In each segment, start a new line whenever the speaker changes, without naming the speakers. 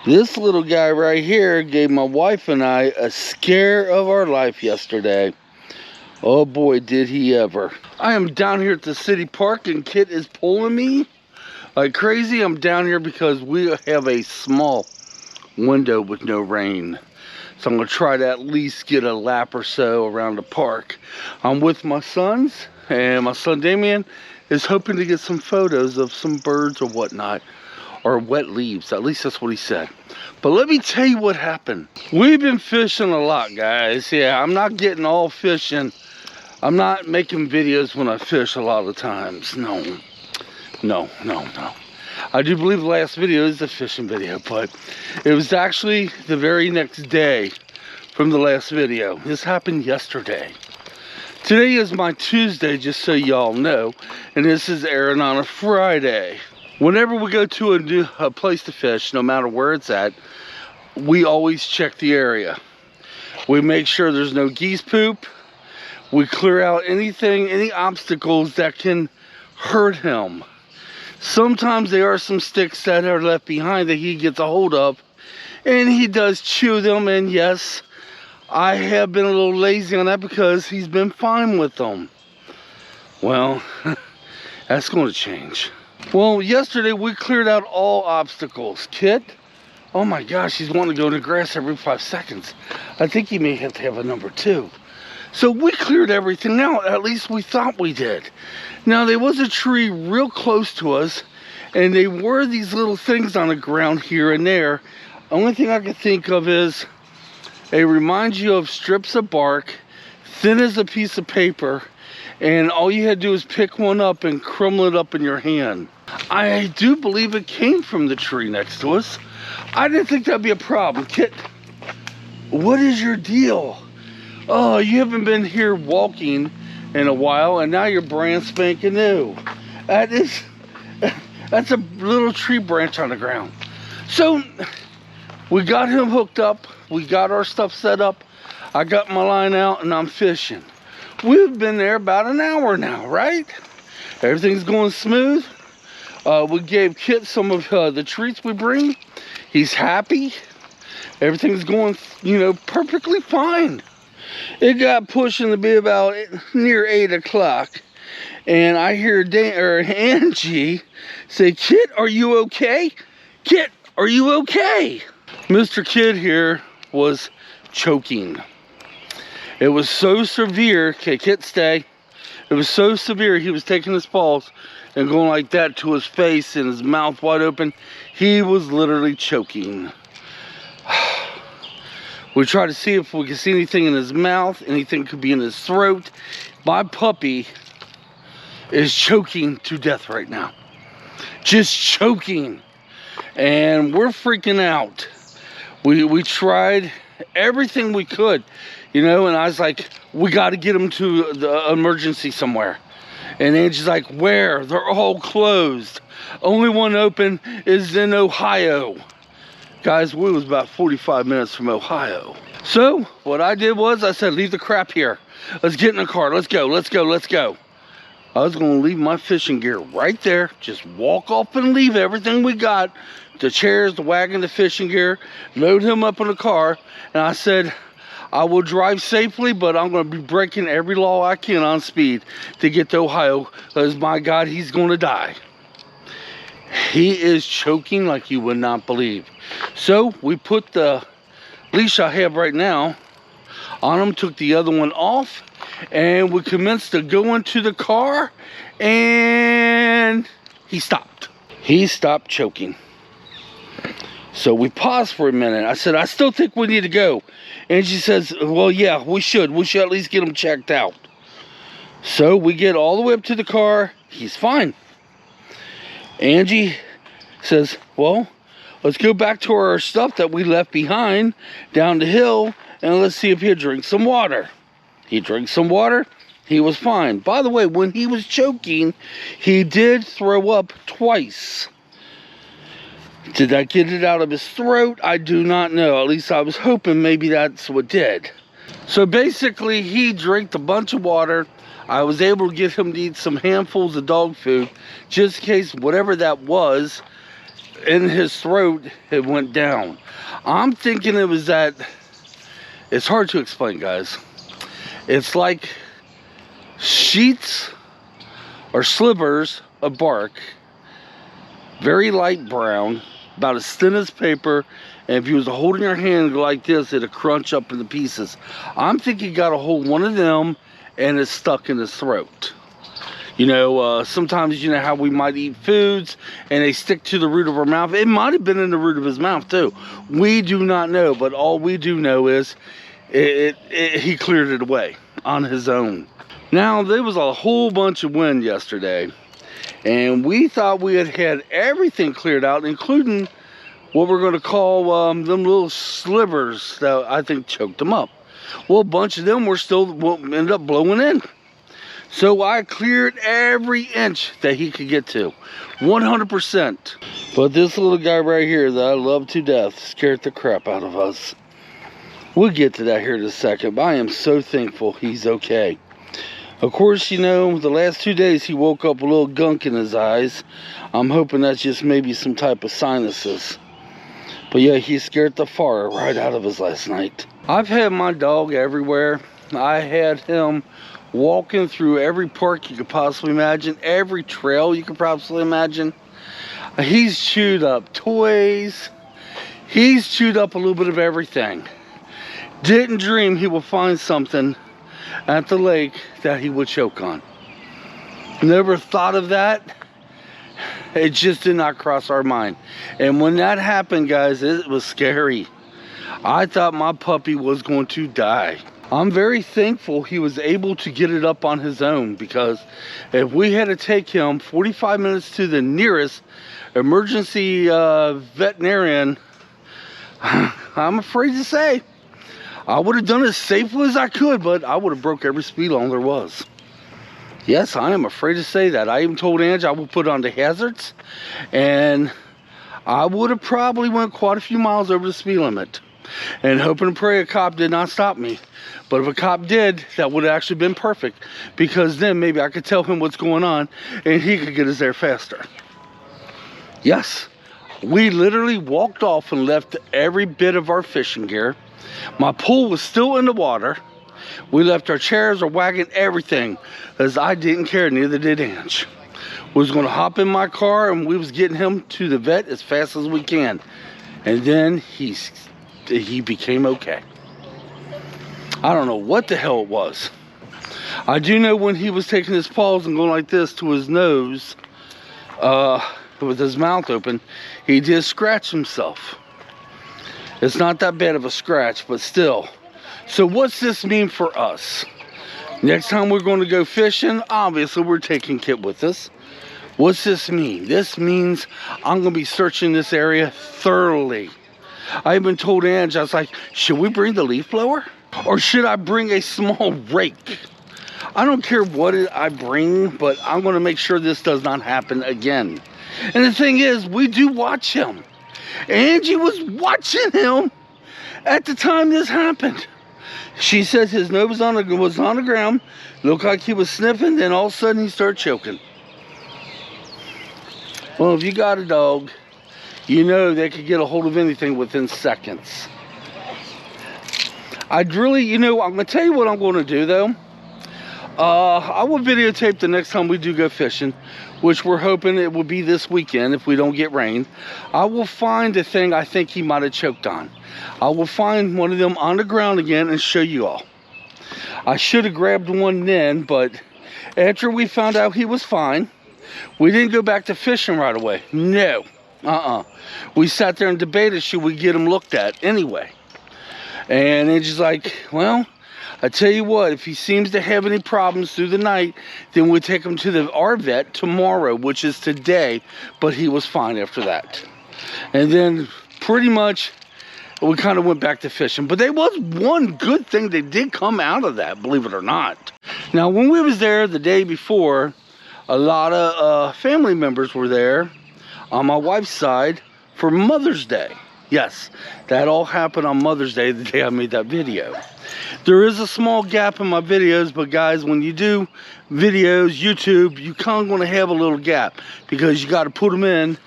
This little guy right here gave my wife and I a scare of our life yesterday. Oh boy, did he ever. I am down here at the city park and Kit is pulling me like crazy. I'm down here because we have a small window with no rain. So I'm gonna try to at least get a lap or so around the park. I'm with my sons, and my son Damien is hoping to get some photos of some birds or whatnot, or wet leaves. At least that's what he said. But let me tell you what happened. We've been fishing a lot, guys. Yeah, I'm not getting all fishing. I'm not making videos when I fish a lot of times. No. I do believe the last video is a fishing video, but it was actually the very next day from the last video. This happened yesterday. Today is my Tuesday, just so y'all know, and this is airing on a Friday. Whenever we go to a place to fish, no matter where it's at, we always check the area. We make sure there's no geese poop. We clear out anything, any obstacles that can hurt him. Sometimes there are some sticks that are left behind that he gets a hold of, and he does chew them, and yes, I have been a little lazy on that because he's been fine with them. Well, that's going to change. Well, yesterday we cleared out all obstacles. Kit, oh my gosh, he's wanting to go in the grass every 5 seconds. I think he may have to have a number 2. So we cleared everything out, at least we thought we did. Now there was a tree real close to us, and there were these little things on the ground here and there. Only thing I could think of is, it reminds you of strips of bark, thin as a piece of paper, and all you had to do is pick one up and crumble it up in your hand. I do believe it came from the tree next to us. I didn't think that'd be a problem. Kit, what is your deal? Oh, you haven't been here walking in a while, and now you're brand spanking new. That's a little tree branch on the ground. So we got him hooked up. We got our stuff set up. I got my line out and I'm fishing. We've been there about an hour now, right? Everything's going smooth. We gave Kit some of the treats we bring. He's happy. Everything's going, perfectly fine. It got pushing to be about near 8 o'clock, and I hear Angie say, "Kit, are you okay? Kit, are you okay?" Mr. Kid here was choking. It was so severe. Okay, Kit, stay. It was so severe, he was taking his paws and going like that to his face and his mouth wide open. He was literally choking. We tried to see if we could see anything in his mouth, anything could be in his throat. My puppy is choking to death right now. Just choking. And we're freaking out. We tried everything we could, and I was like, we got to get him to the emergency somewhere. And Angie's like, where? They're all closed. Only one open is in Ohio. Guys, we was about 45 minutes from Ohio. So what I did was I said, leave the crap here. Let's get in the car. Let's go. I was going to leave my fishing gear right there. Just walk off and leave everything we got. The chairs, the wagon, the fishing gear. Load him up in the car. And I said, I will drive safely, but I'm going to be breaking every law I can on speed to get to Ohio. Because my God, he's going to die. He is choking like you would not believe. So we put the leash I have right now on him, took the other one off, and we commenced to go into the car, and he stopped. He stopped choking. So we paused for a minute. I said, I still think we need to go. And she says, well, yeah, we should. We should at least get him checked out. So we get all the way up to the car. He's fine. Angie says, well, let's go back to our stuff that we left behind down the hill, and let's see if he'll drink some water. He drank some water. He was fine. By the way, when he was choking, he did throw up twice. Did that get it out of his throat? I do not know. At least I was hoping maybe that's what did. So basically, he drank a bunch of water. I was able to get him to eat some handfuls of dog food, just in case whatever that was in his throat, it went down. I'm thinking it was that, it's hard to explain, guys. It's like sheets or slivers of bark, very light brown, about as thin as paper, and if you was holding your hand like this, it'd crunch up into pieces. I'm thinking he got a hold of one of them and it's stuck in his throat. You know, sometimes you know how we might eat foods and they stick to the root of our mouth. It might have been in the root of his mouth too. We do not know, but all we do know is he cleared it away on his own. Now, there was a whole bunch of wind yesterday, and we thought we had everything cleared out, including what we're going to call them little slivers that I think choked them up. Well, a bunch of them were still ended up blowing in. So I cleared every inch that he could get to, 100%. But this little guy right here that I love to death scared the crap out of us. We'll get to that here in a second, but I am so thankful he's okay. Of course, you know, the last 2 days he woke up with a little gunk in his eyes. I'm hoping that's just maybe some type of sinuses. But yeah, he scared the fire right out of us last night. I've had my dog everywhere. I had him walking through every park you could possibly imagine, every trail you could possibly imagine. He's chewed up toys. He's chewed up a little bit of everything. Didn't dream he would find something at the lake that he would choke on. Never thought of that. It just did not cross our mind. And when that happened, guys, it was scary. I thought my puppy was going to die. I'm very thankful he was able to get it up on his own, because if we had to take him 45 minutes to the nearest emergency veterinarian, I'm afraid to say I would have done it as safely as I could, but I would have broke every speed limit there was. Yes, I am afraid to say that. I even told Angie I would put on the hazards, and I would have probably went quite a few miles over the speed limit. And hoping and pray a cop did not stop me. But if a cop did, that would have actually been perfect, because then maybe I could tell him what's going on and he could get us there faster. Yes, we literally walked off and left every bit of our fishing gear. My pool was still in the water. We left our chairs, our wagon, everything, as I didn't care, neither did Ange. We was going to hop in my car and we was getting him to the vet as fast as we can. And then he became okay. I don't know what the hell it was. I do know when he was taking his paws and going like this to his nose, with his mouth open, he did scratch himself. It's not that bad of a scratch, but still. So what's this mean for us? Next time we're going to go fishing, obviously we're taking Kit with us. What's this mean? This means I'm going to be searching this area thoroughly. I even told Ange, I was like, should we bring the leaf blower? Or should I bring a small rake? I don't care what I bring, but I'm going to make sure this does not happen again. And the thing is, we do watch him. Angie was watching him at the time this happened. She says his nose was on the ground, looked like he was sniffing, then all of a sudden he started choking. Well, if you got a dog, you know they could get a hold of anything within seconds. I'd really, you know, I'm going to tell you what I'm going to do, though. I will videotape the next time we do go fishing, which we're hoping it will be this weekend if we don't get rain. I will find the thing I think he might have choked on. I will find one of them on the ground again and show you all. I should have grabbed one then, but after we found out he was fine, we didn't go back to fishing right away. No. We sat there and debated, should we get him looked at anyway? And it's just like, well, I tell you what, if he seems to have any problems through the night, then we'll take him to our vet tomorrow, which is today, but he was fine after that. And then pretty much we kind of went back to fishing. But there was one good thing that did come out of that, believe it or not. Now, when we was there the day before, a lot of family members were there on my wife's side for Mother's Day. Yes, that all happened on Mother's Day, the day I made that video. There is a small gap in my videos, but guys, when you do videos, YouTube, you kind of want to have a little gap, because you got to put them in,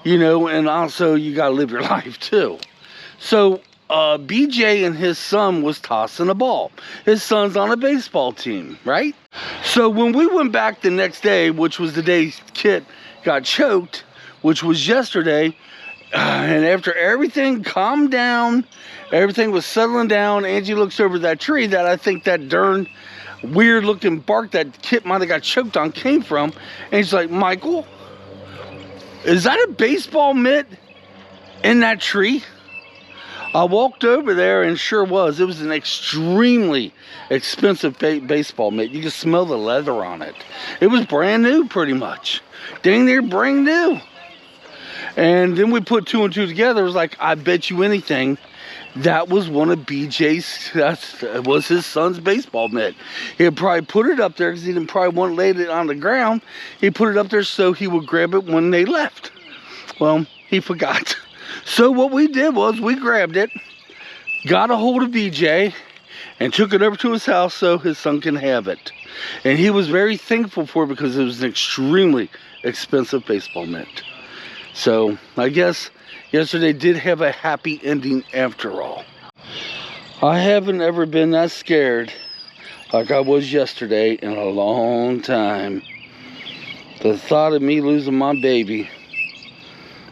you know, and also you got to live your life too. So BJ and his son was tossing a ball. His son's on a baseball team, right? So when we went back the next day, which was the day Kit got choked, which was yesterday, and after everything calmed down, everything was settling down, Angie looks over that tree that I think that darn weird looking bark that Kit might have got choked on came from, and she's like, Michael, is that a baseball mitt in that tree? I walked over there and sure was. It was an extremely expensive baseball mitt. You could smell the leather on it. It was brand new pretty much. Dang near brand new. And then we put 2 and 2 together. It was like, I bet you anything that was one of BJ's, that was his son's baseball mitt. He had probably put it up there because he didn't probably want to lay it on the ground. He put it up there so he would grab it when they left. Well, he forgot. So what we did was we grabbed it, got a hold of BJ, and took it over to his house so his son can have it. And he was very thankful for it because it was an extremely expensive baseball mitt. So I guess yesterday did have a happy ending after all. I haven't ever been that scared like I was yesterday in a long time. The thought of me losing my baby,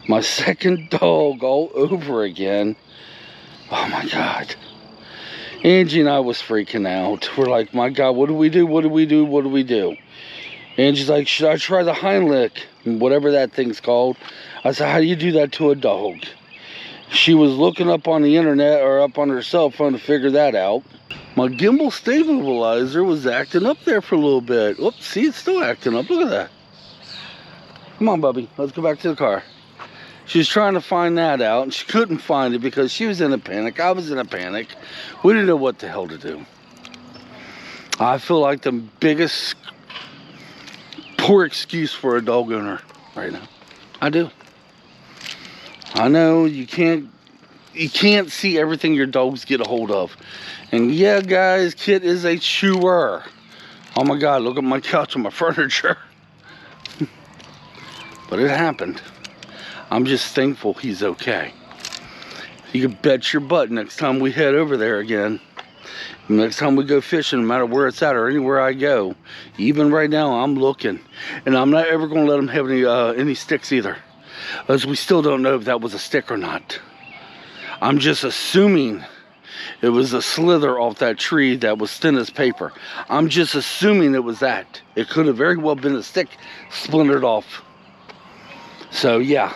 my second dog all over again. Oh my God. Angie and I was freaking out. We're like, my God, what do we do? What do we do? What do we do? Angie's like, should I try the Heimlich? Whatever that thing's called. I said, how do you do that to a dog? She was looking up on the internet or up on her cell phone to figure that out. My gimbal stabilizer was acting up there for a little bit. Oops, see, it's still acting up. Look at that. Come on, Bubby. Let's go back to the car. She was trying to find that out, and she couldn't find it because she was in a panic. I was in a panic. We didn't know what the hell to do. I feel like the biggest poor excuse for a dog owner right now. I do. I know you can't see everything your dogs get a hold of. And yeah, guys, Kit is a chewer. Oh my God, look at my couch and my furniture. But it happened. I'm just thankful he's okay. You can bet your butt next time we head over there again, next time we go fishing, no matter where it's at or anywhere I go, even right now I'm looking, and I'm not ever going to let him have any sticks either, as we still don't know if that was a stick or not. I'm just assuming it was a slither off that tree that was thin as paper. I'm just assuming it was that. It could have very well been a stick splintered off. So yeah.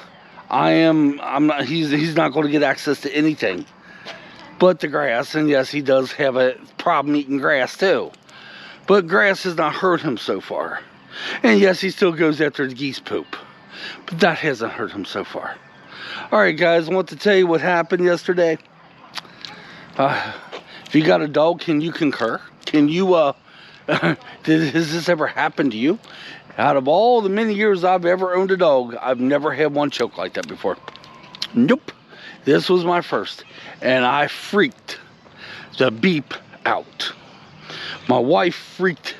He's not going to get access to anything but the grass. And yes, he does have a problem eating grass too. But grass has not hurt him so far. And yes, he still goes after the geese poop. But that hasn't hurt him so far. Alright guys, I want to tell you what happened yesterday. If you got a dog, can you concur? Can you, has this ever happened to you? Out of all the many years I've ever owned a dog, I've never had one choke like that before. Nope. This was my first. And I freaked the beep out. My wife freaked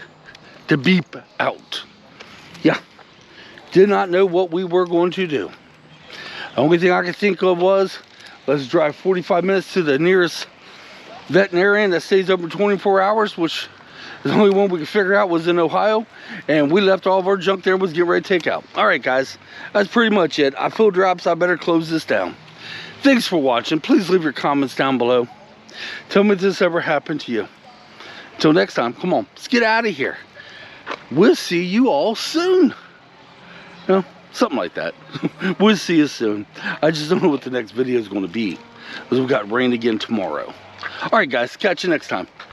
the beep out. Yeah. Did not know what we were going to do. The only thing I could think of was, let's drive 45 minutes to the nearest veterinarian that stays open 24 hours, which the only one we could figure out was in Ohio, and we left all of our junk there and was getting ready to take out. Alright guys, that's pretty much it. I feel drops, I better close this down. Thanks for watching. Please leave your comments down below. Tell me if this ever happened to you. Until next time, come on, let's get out of here. We'll see you all soon. You know, something like that. We'll see you soon. I just don't know what the next video is going to be, because we've got rain again tomorrow. Alright guys, catch you next time.